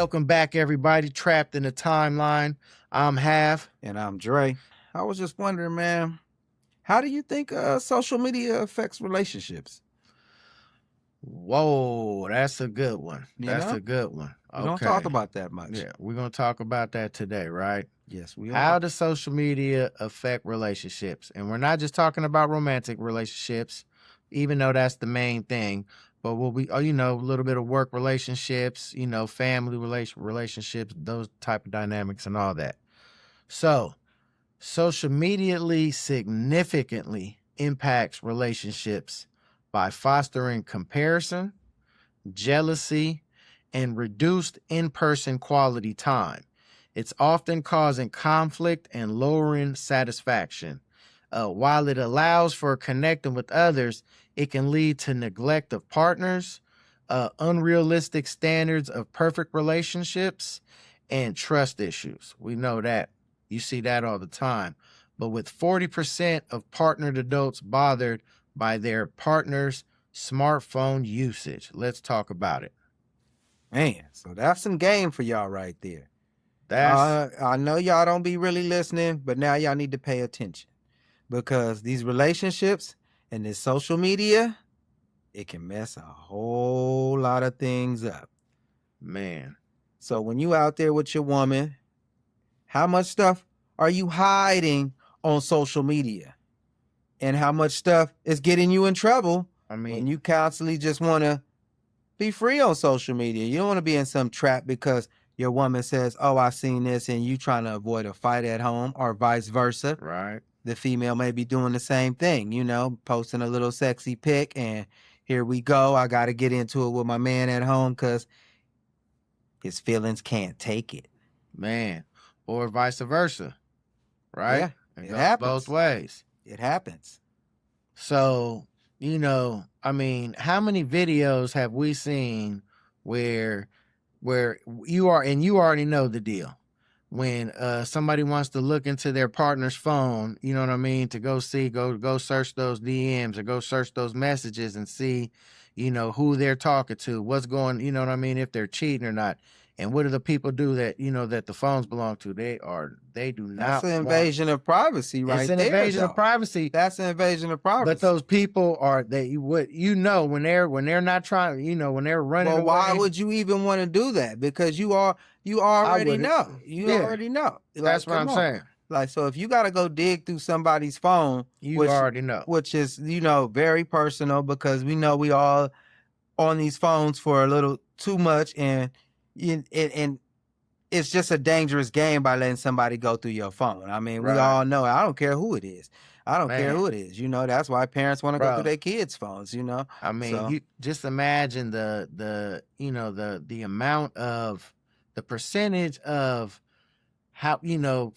Welcome back, everybody. Trapped in the timeline. I'm Half. And I'm Dre. I was just wondering, man, how do you think social media affects relationships? Whoa, that's a good one. You That's know, a good one. we don't talk Okay. about that much. Yeah, we're going to talk about that today, right? Yes, we How are. does social media affect relationships? And we're not just talking about romantic relationships, even though that's the main thing, but we'll be, a little bit of work relationships, family relationships, those type of dynamics and all that. So, social media significantly impacts relationships by fostering comparison, jealousy, and reduced in person quality time. It's often causing conflict and lowering satisfaction. While it allows for connecting with others, it can lead to neglect of partners, unrealistic standards of perfect relationships, and trust issues. We know that. You see that all the time. But with 40% of partnered adults bothered by their partner's smartphone usage, let's talk about it. Man, so that's some game for y'all right there. That's I know y'all don't be really listening, but now y'all need to pay attention because these relationships and this social media, it can mess a whole lot of things up. man. So when you out there with your woman, how much stuff are you hiding on social media? And how much stuff is getting you in trouble when you constantly just want to be free on social media? You don't want to be in some trap because your woman says, oh, I seen this, and you trying to avoid a fight at home, or vice versa. Right. The female may be doing the same thing, posting a little sexy pic, and here we go. I got to get into it with my man at home because his feelings can't take it. Man. Or vice versa. Right? Yeah, It it happens. both ways. It happens. So, how many videos have we seen where you already know the deal. When somebody wants to look into their partner's phone, you know what I mean, to go search those DMs or go search those messages and see, who they're talking to, what's going, you know what I mean, if they're cheating or not. And what do the people do that, that the phones belong to? They do not. That's an invasion of privacy, right? It's an there, invasion though. of privacy. That's an invasion of privacy. But those people are when they're not trying, when they're running. Well, why away, would you even want to do that? Because you already know. You already know. That's what I'm saying. Like, so if you got to go dig through somebody's phone, you already know, which is, very personal, because we know we all on these phones for a little too much, and it's just a dangerous game by letting somebody go through your phone. I mean, we all know. I don't care who it is. I don't care who it is. That's why parents want to go through their kids' phones. I mean, you just imagine the amount of the percentage of how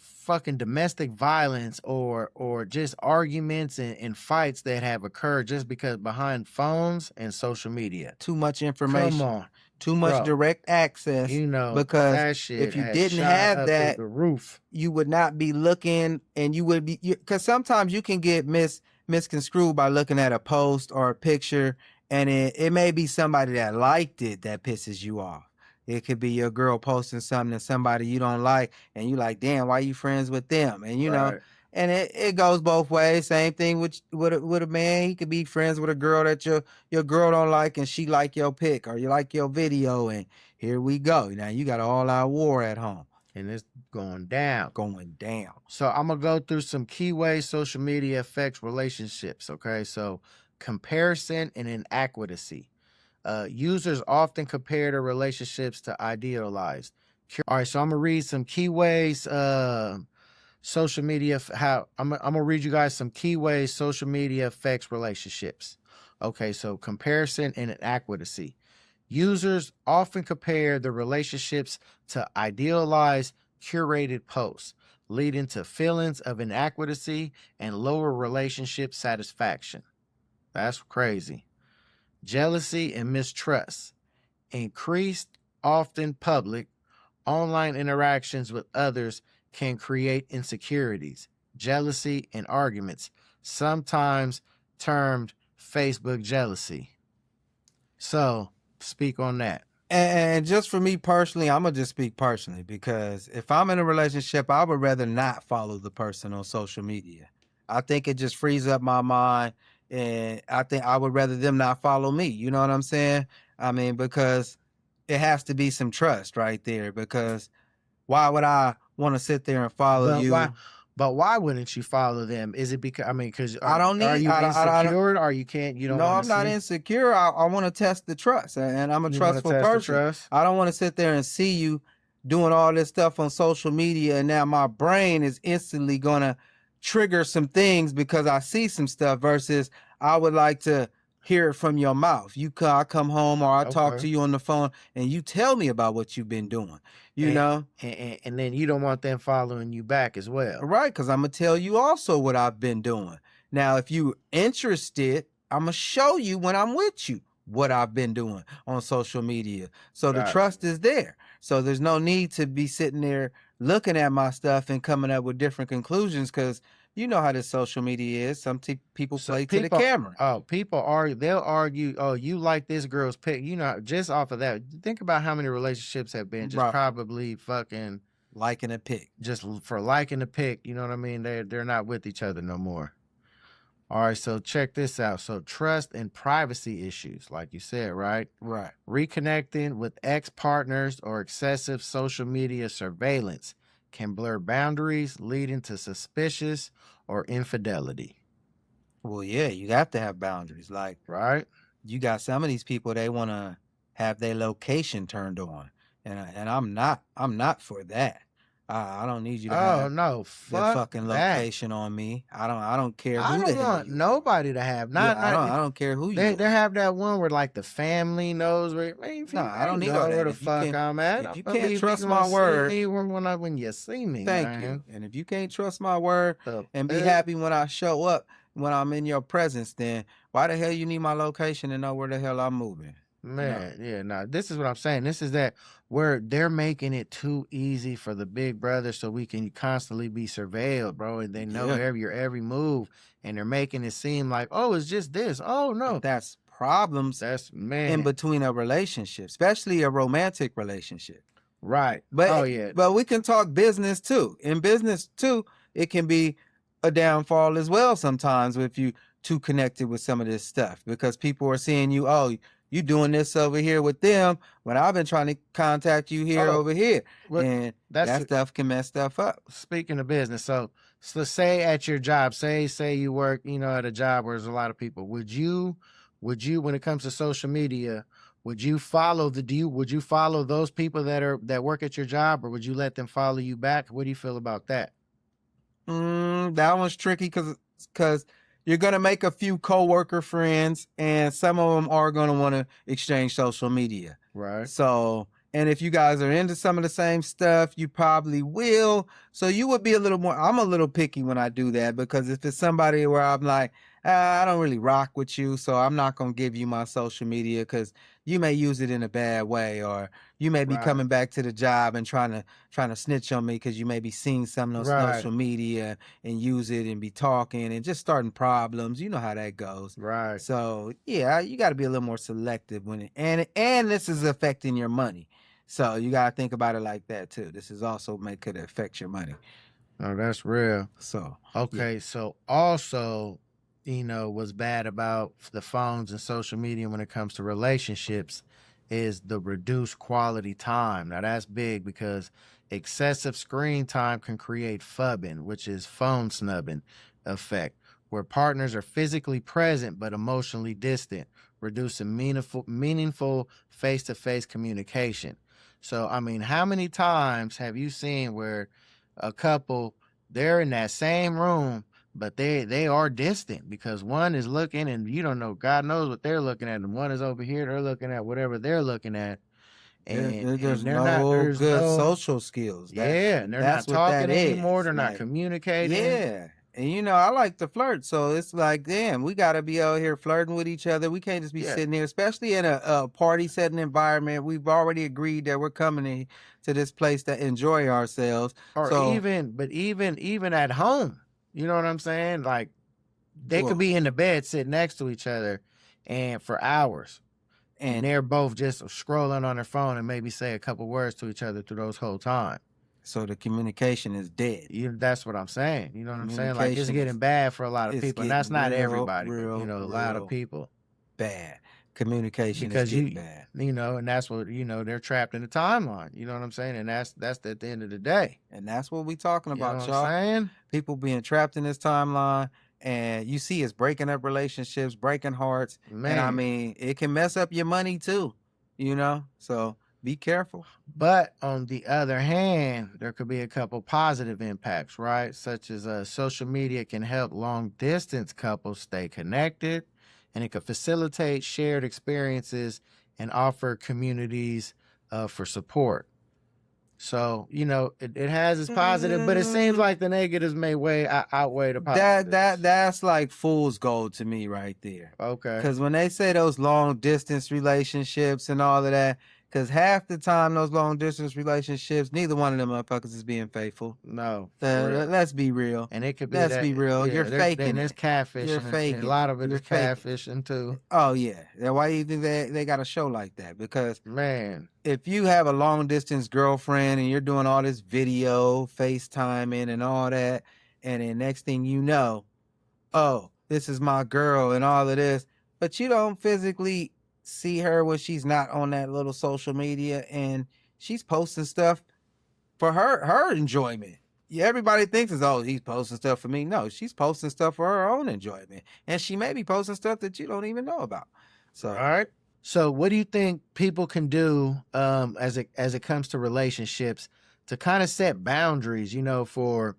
fucking domestic violence or just arguments and fights that have occurred just because behind phones and social media. Too much information. Come on. Too much direct access. Because that shit if you didn't have that, the roof, you would not be looking, and you would be, because sometimes you can get misconstrued by looking at a post or a picture, and it may be somebody that liked it that pisses you off. It could be your girl posting something to somebody you don't like, and you like, damn, why you friends with them? And know, and it goes both ways. Same thing with a man. He could be friends with a girl that your girl don't like, and she like your pic or you like your video, and here we go. Now you got an all-out war at home. And it's going down. Going down. So I'm going to go through some key ways social media affects relationships, okay? So comparison and inadequacy. Users often compare their relationships to idealized. All right, so I'm going to read some key ways social media, I'm going to read you guys some key ways social media affects relationships. Okay, so comparison and inadequacy. Users often compare their relationships to idealized, curated posts, leading to feelings of inadequacy and lower relationship satisfaction. That's crazy. Jealousy and mistrust. Increased, often public, online interactions with others can create insecurities, jealousy, and arguments, sometimes termed Facebook jealousy. So, speak on that. And just for me personally, I'm gonna just speak personally because if I'm in a relationship, I would rather not follow the person on social media. I think it just frees up my mind, and I think I would rather them not follow me. You know what I'm saying? I mean, because it has to be some trust right there. Because why would I want to sit there and follow But why? you? But why wouldn't you follow them? Is it because I mean, because I don't are need. you I don't. insecure? Or you can't? You don't No, want to I'm not see? insecure. I want to test the trust, and I'm a You want to trustful test the person. trust? I don't want to sit there and see you doing all this stuff on social media, and now my brain is instantly gonna trigger some things because I see some stuff. Versus, I would like to hear it from your mouth. I come home or I talk Okay. to you on the phone, and you tell me about what you've been doing. You And, know, and then you don't want them following you back as well. right? Because I'm gonna tell you also what I've been doing. Now, if you interested, I'm gonna show you when I'm with you what I've been doing on social media. So the Gotcha. trust is there. So there's no need to be sitting there looking at my stuff and coming up with different conclusions because you know how this social media is. Some people So play to the camera. people argue. They'll argue. Oh, you like this girl's pic? You know, just off of that. Think about how many relationships have been just Right. probably fucking Liking a pic. just for liking the pic. You know what I mean? They're not with each other no more. All right, so check this out. So trust and privacy issues, like you said, right? Right. Reconnecting with ex-partners or excessive social media surveillance can blur boundaries, leading to suspicious or infidelity. Well, yeah, you have to have boundaries. Like Right? you got some of these people, they want to have their location turned on, and I'm not for that. I don't need you to Oh have no, the fuck fucking that. location on me. I don't care I who the don't hell want you are. nobody to have Yeah, not I don't care who they you they are. have that one where like the family knows where man, if No, you I don't ain't need all know where that. the fuck I'm at. If I you can't believe you trust gonna my see word, me when you see me, thank you. man. And if you can't trust my word The and be fuck? happy when I show up when I'm in your presence, then why the hell you need my location and know where the hell I'm moving? No. Man, yeah, no, this is what I'm saying. This is that where they're making it too easy for the big brother so we can constantly be surveilled, bro. And they know Yeah. your every move and they're making it seem like, oh, it's just this. Oh But no. that's problems That's in man. between a relationship, especially a romantic relationship. Right. But Oh yeah. but we can talk business too. In business too, it can be a downfall as well sometimes if you too connected with some of this stuff because people are seeing you, oh, you doing this over here with them when I've been trying to contact you here Oh, over here. what And that's that stuff can mess stuff up. speaking of business. So say at your job, say you work, at a job where there's a lot of people. Would you when it comes to social media, would you would you follow those people that work at your job or would you let them follow you back? What do you feel about that? That one's tricky because you're gonna make a few coworker friends, and some of them are gonna want to exchange social media. Right. So, and if you guys are into some of the same stuff, you probably will. So you would be a little more. I'm a little picky when I do that because if it's somebody where I'm like, I don't really rock with you, so I'm not gonna give you my social media because you may use it in a bad way, or you may be Right. coming back to the job and trying to snitch on me because you may be seeing some on Right. social media and use it and be talking and just starting problems. You know how that goes. Right. So yeah, you got to be a little more selective when and this is affecting your money. So you got to think about it like that too. This is also could affect your money. Oh, that's real. So Okay, so also, what's bad about the phones and social media when it comes to relationships is the reduced quality time. Now that's big because excessive screen time can create phubbing, which is phone snubbing effect, where partners are physically present but emotionally distant, reducing meaningful face-to-face communication. So, I mean, how many times have you seen where a couple they're in that same room, but they are distant because one is looking and you don't know, God knows what they're looking at, and one is over here, they're looking at whatever they're looking at, there's and they're not no there's good no social skills. yeah, and they're not That's what that talking anymore, is. they're not Like, communicating. yeah. And I like to flirt. So it's like, damn, we got to be out here flirting with each other. We can't just be Yeah. sitting here, especially in a party setting environment. We've already agreed that we're coming to this place to enjoy ourselves. Or So, even at home. You know what I'm saying? Like they well, could be in the bed sitting next to each other and for hours. and And they're both just scrolling on their phone and maybe say a couple words to each other through those whole time. so the communication is dead. That's what I'm saying. You know what I'm saying? Like, it's Communication getting bad for a lot of is people, and that's getting not real, everybody, but real, a lot of real people, bad. Communication is because getting bad. and that's what they're trapped in the timeline. You know what I'm saying? And that's at the end of the day. And that's what we talking You know about, what y'all. I'm saying? People being trapped in this timeline, and you see it's breaking up relationships, breaking hearts, and I Man. mean, it can mess up your money too, so be careful. But on the other hand, there could be a couple positive impacts, right? Such as social media can help long distance couples stay connected, and it could facilitate shared experiences and offer communities for support. So, it has its positive, but it seems like the negatives may outweigh the positives. That's like fool's gold to me right there. Okay. Because when they say those long distance relationships and all of that, because half the time those long distance relationships, neither one of them motherfuckers is being faithful. No, for real. Let's be real. And it could be Let's that. be real. You're faking And there's it. catfishing. You're And faking a lot of it You're is faking. catfishing too. Oh yeah. Then why do you think they got a show like that? Because Man, if you have a long distance girlfriend and you're doing all this video, FaceTiming and all that, and then next thing you know, oh, this is my girl and all of this, but you don't physically see her when she's not on that little social media, and she's posting stuff for her enjoyment. Yeah, everybody thinks it's, oh, he's posting stuff for me. No, she's posting stuff for her own enjoyment, and she may be posting stuff that you don't even know about. So, all right. So, what do you think people can do as it comes to relationships to kind of set boundaries? For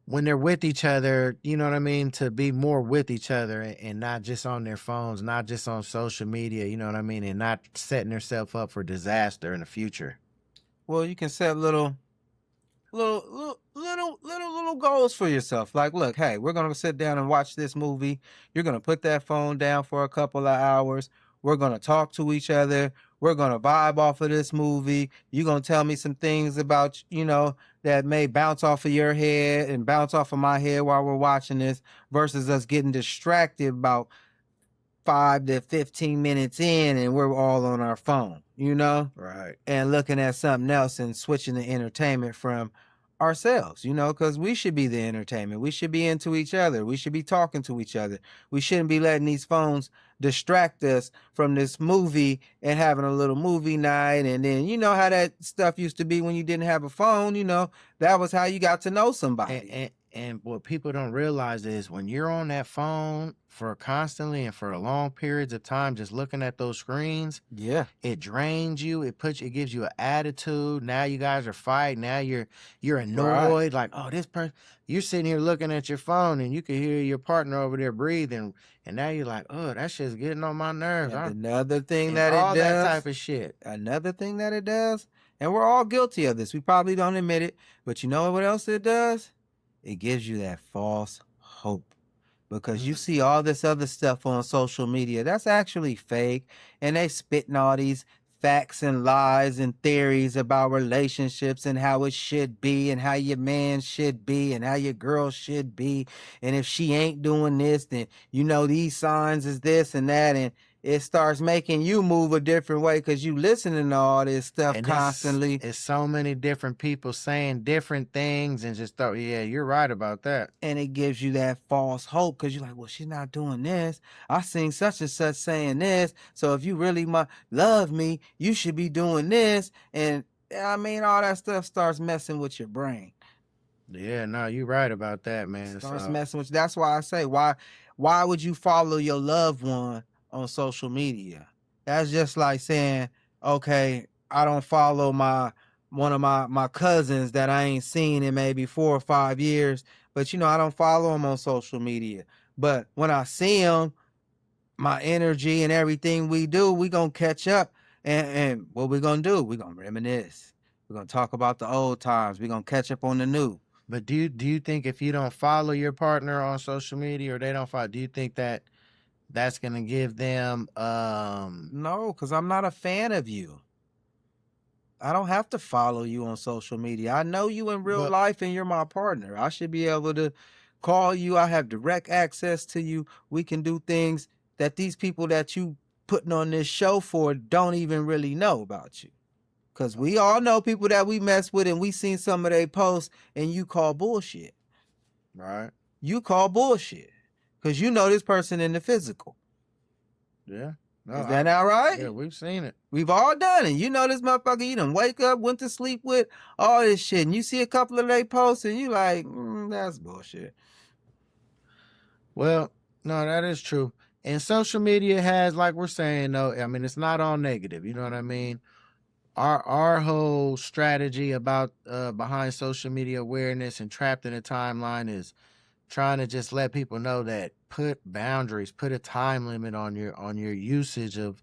when they're with each other, you know what I mean, to be more with each other and not just on their phones, not just on social media, you know what I mean, and not setting themselves up for disaster in the future. well, you can set little goals for yourself. Like, look, hey, we're gonna sit down and watch this movie. You're gonna put that phone down for a couple of hours. We're gonna talk to each other. We're gonna vibe off of this movie. You're gonna tell me some things about, that may bounce off of your head and bounce off of my head while we're watching this, versus us getting distracted about 5 to 15 minutes in and we're all on our phone, Right. and looking at something else and switching the entertainment from ourselves, because we should be the entertainment. We should be into each other. We should be talking to each other. We shouldn't be letting these phones distract us from this movie and having a little movie night. And then, you know how that stuff used to be when you didn't have a phone, that was how you got to know somebody. And what people don't realize is when you're on that phone for constantly and for long periods of time, just looking at those screens, Yeah. it drains you. It gives you an attitude. Now you guys are fighting. Now you're annoyed. Like, oh, this person. You're sitting here looking at your phone, and you can hear your partner over there breathing, and now you're like, oh, that shit's getting on my nerves. Another thing And that all it does, that type of shit. another thing that it does, and we're all guilty of this. We probably don't admit it, but you know what else it does? It gives you that false hope, because you see all this other stuff on social media that's actually fake, and they spitting all these facts and lies and theories about relationships and how it should be and how your man should be and how your girl should be, and if she ain't doing this, then these signs is this and that, and it starts making you move a different way because you listening to all this stuff And constantly. It's so many different people saying different things, and just thought, yeah, you're right about that. And it gives you that false hope because you're like, well, she's not doing this. I seen such and such saying this. So if you really love me, you should be doing this. And I mean, all that stuff starts messing with your brain. Yeah, no, you're right about that, man. Starts messing with you. That's why I say, why would you follow your loved one on social media? That's just like saying, okay, I don't follow one of my cousins that I ain't seen in maybe 4 or 5 years, but I don't follow them on social media. But when I see them, my energy and everything we do, we gonna catch up. And what we gonna do? We gonna reminisce. We're gonna talk about the old times. We gonna catch up on the new. But do you think if you don't follow your partner on social media, or they don't follow, do you think that's gonna give them No, because I'm not a fan of you. I don't have to follow you on social media. I know you in real life and you're my partner. I should be able to call you. I have direct access to you. We can do things that these people that you putting on this show for don't even really know about you. Because we all know people that we mess with and we seen some of their posts and you call bullshit. Right. You call bullshit. Because you know this person in the physical. Yeah. No, Is that not right? Yeah, we've seen it. We've all done it. You know this motherfucker you done wake up, went to sleep with, all this shit. And you see a couple of their posts and you like, that's bullshit. Well, no, that is true. And social media has, like we're saying, though, I mean, it's not all negative. You know what I mean? Our whole strategy about behind social media awareness and trapped in a timeline is trying to just let people know that put boundaries, put a time limit on your usage of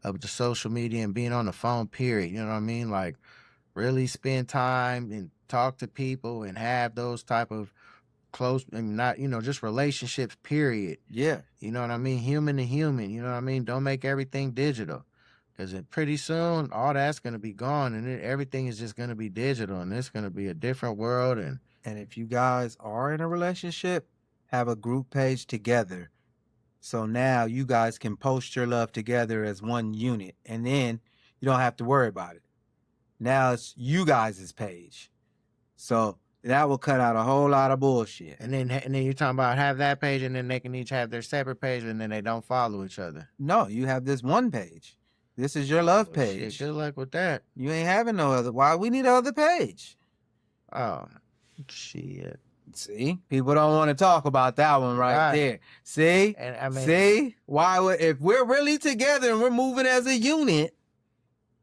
the social media and being on the phone, period. You know what I mean? Like really spend time and talk to people and have those type of close and not, just relationships, period. Yeah. You know what I mean? Human to human. You know what I mean? Don't make everything digital. Because pretty soon, all that's going to be gone, and everything is just going to be digital, and it's going to be a different world. And if you guys are in a relationship, have a group page together. So now you guys can post your love together as one unit, and then you don't have to worry about it. Now it's you guys' page. So that will cut out a whole lot of bullshit. And then you're talking about have that page, and then they can each have their separate page, and then they don't follow each other. No, you have this one page. This is your love page. Shit, good luck with that. You ain't having no other. Why we need another page? Oh, shit. See, people don't want to talk about that one right there. See, and I mean, see why? If we're really together and we're moving as a unit,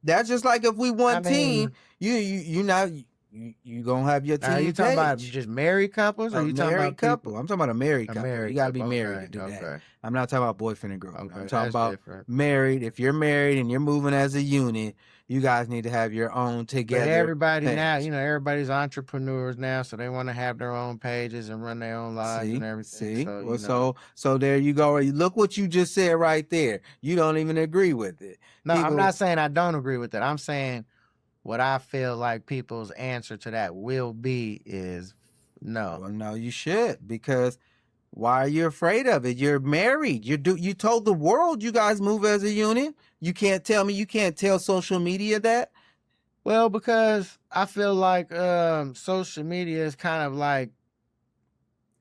that's just like if we one team. You gonna have your team. Are you talking page. about just married couples? Or A you talking married about couple? people? I'm talking about a married couple. Married you gotta be couple. married Okay, to do that. okay. I'm not talking about boyfriend and girlfriend. Okay, I'm talking that's about different. married. If you're married and you're moving as a unit, you guys need to have your own together. But everybody page. now, everybody's entrepreneurs now, so they want to have their own pages and run their own lives and everything. See, So, so there you go. Look what you just said right there. You don't even agree with it. No, I'm not saying I don't agree with it. I'm saying what I feel like people's answer to that will be is no. Well, no, you should, because why are you afraid of it? You're married. You told the world you guys move as a unit. You can't tell me you can't tell social media that. Well, because I feel like social media is kind of like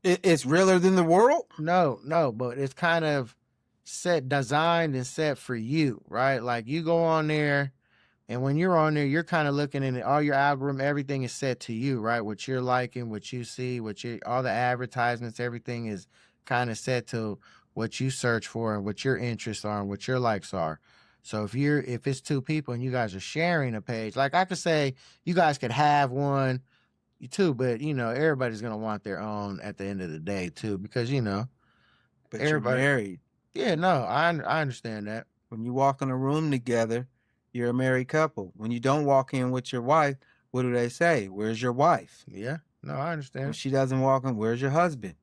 it's realer than the world. No, but it's kind of designed and set for you, right? Like you go on there. And when you're on there, you're kind of looking at all your algorithm, everything is set to you, right? What you're liking, what you see, all the advertisements, everything is kind of set to what you search for and what your interests are and what your likes are. So if it's two people and you guys are sharing a page, like I could say you guys could have one, too, but everybody's gonna want their own at the end of the day too, because But everybody, you're married. Yeah, no, I understand that. When you walk in a room together, you're a married couple. When you don't walk in with your wife, what do they say? Where's your wife? Yeah, no, I understand. When she doesn't walk in, where's your husband?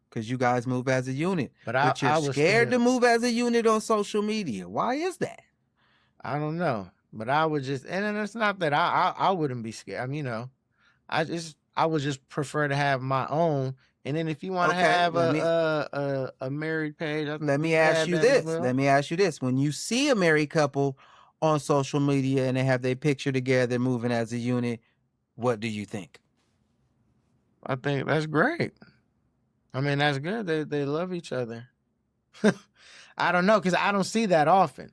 Because you guys move as a unit. But you're scared to move as a unit on social media. Why is that? I don't know. But I would just, and it's not that I wouldn't be scared. I mean, I would just prefer to have my own. And then if you want to have a married page, let me ask you this. Let me ask you this. When you see a married couple on social media and they have their picture together moving as a unit, what do you think? I think that's great. I mean, that's good. They love each other. I don't know, because I don't see that often.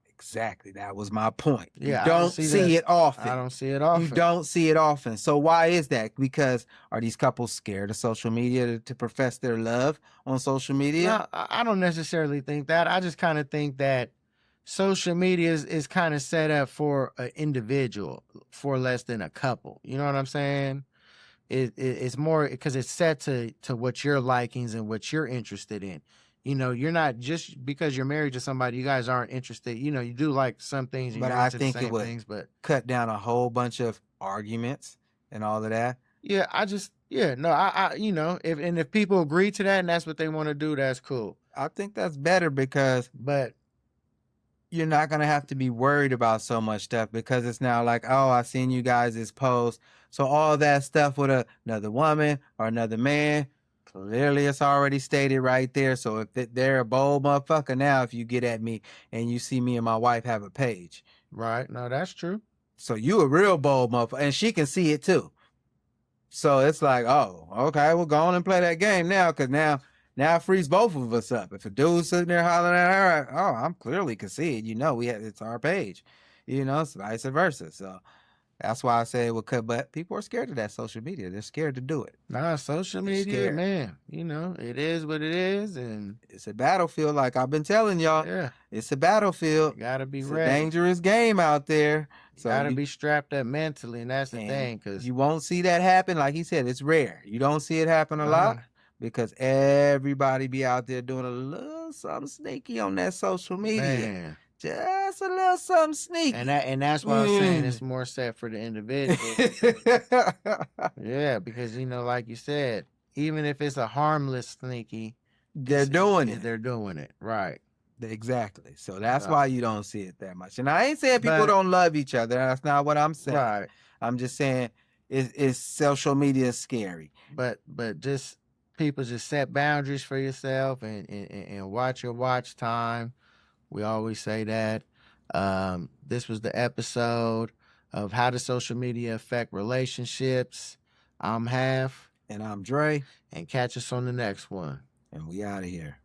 Exactly. That was my point. Yeah, you don't see it often. I don't see it often. You don't see it often. So why is that? Because are these couples scared of social media to profess their love on social media? No, I don't necessarily think that. I just kind of think that social media is kind of set up for an individual, for less than a couple. You know what I'm saying? It's more because it's set to what your likings and what you're interested in. You're not just because you're married to somebody, you guys aren't interested. You do like some things, and but you're I into think the same it would things, but cut down a whole bunch of arguments and all of that. Yeah, if people agree to that and that's what they want to do, that's cool. I think that's better but you're not going to have to be worried about so much stuff, because it's now like, oh, I seen you guys' post. So all that stuff with another woman or another man, Clearly, it's already stated right there. So if they're a bold motherfucker now, if you get at me and you see me and my wife have a page, Right. No, that's true. so you a real bold motherfucker, and she can see it too. So it's like, oh, okay, we'll go on and play that game now, because now it frees both of us up. If a dude's sitting there hollering at her, oh, I'm clearly can see it. It's our page. It's vice versa. So that's why I say it would cut. But people are scared of that social media. They're scared to do it. Nah, social They're media, scared. man, it is what it is, and It's a battlefield, like I've been telling y'all. yeah, It's a battlefield. you gotta be It's a ready. dangerous game out there. You So gotta be strapped up mentally, and that's the and thing, because you won't see that happen. Like he said, it's rare. You don't see it happen a lot because everybody be out there doing a little something sneaky on that social media. man, Just a little something sneaky. and that's why I'm saying it's more set for the individual. Yeah, because like you said, even if it's a harmless sneaky, They're doing it. They're doing it, right? Exactly. So that's Right. why you don't see it that much. And I ain't saying people But- don't love each other. That's not what I'm saying. Right. I'm just saying it's social media is scary. But just people just set boundaries for yourself and watch your watch time. We always say that. This was the episode of how does social media affect relationships. I'm Half, And I'm Dre, and catch us on the next one. and we out of here.